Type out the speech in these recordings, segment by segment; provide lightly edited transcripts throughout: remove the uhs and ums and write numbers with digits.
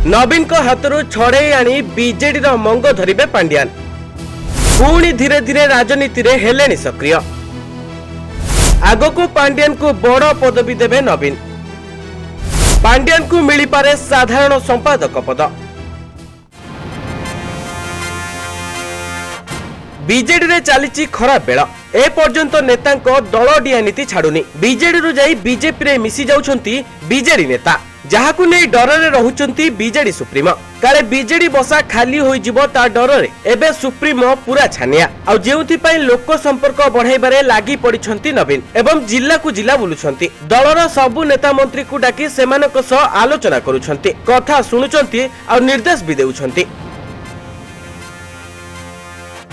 नवीन को हाथरू छड़े आनी बीजेडी मंग धरिबे पांड्यान। पुणी धीरे धीरे राजनीति रे हेलेनी सक्रिय। आगको पांड्यान को बड़ पदवी देबे नवीन। पांड्यान को मिली पारे साधारण संपादक पद। बीजेडी रे चलीची खराब बेला। ए पर्यंत नेतांको दल डिया नीति छाड़ुनी। बीजेडी रु जाई बीजेपी रे मिसी जाउछंती बीजेडी नेता, जहाकु नै डर रे रहुचंती बीजेडी सुप्रीमो। काले बीजेडी बसा खाली होई जिवो ता डर रे एबे सुप्रीमो पूरा छानिया। आ जेउथि पई लोक संपर्क बढ़ाइबारे लागि पडिछंती नवीन एवं जिल्ला को जिल्ला बुलुछंती। दलर सबु नेता मंत्री को डाकी सेमानक सह आलोचना करूछंती, कथा सुनुछंती आ निर्देश भी देउछंती।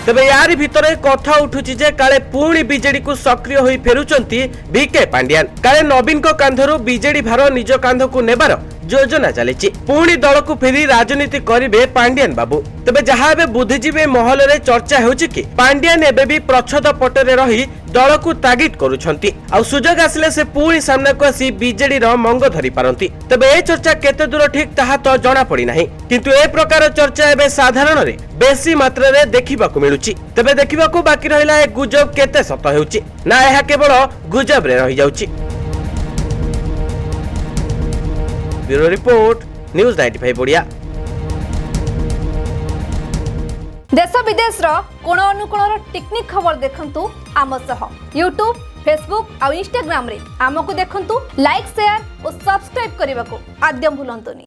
तबे यारी भितरे कथा उठुची जे काले पुणी बीजेडी को सक्रिय होई फेरुचंती बीके पांड्यान। काले नवीन को कांधरू बीजेडी भार निज कांध को नेबार योजना चलीची। पुणी दल को फेरी राजनीति करिवे पांड्यान बाबू। तबे जहां एबे बुद्धिजीवी महल रे चर्चा हेउची कि पांड्यान एबे भी प्रच्छद पटरे रही दल को तागिद करूछंती। आ सुजोग आसिले से पुणी सामना को आसी बीजेडी रो मंग धरि पारंती। तबे ए चर्चा केते दूर ठीक ताहा तो जणा पड़ी नाही, किंतु ए प्रकार चर्चा एबे साधारण रे बेसी मात्रा रे देखिबा को मिलुची। तबे देखिबा को बाकी रहिला ए गुजब केते सत हेउची ना एहा केवल गुजब रे रहि जाउची। Bureau report, news 95 Odia. देश विदेश रो कोण अनुकोण टेक्निक खबर देखंतु आम सह यूट्यूब, फेसबुक और इंस्टाग्राम रे आमको देखंतु। लाइक, शेयर और सब्सक्राइब करने को आद्यम भूलंतुनी।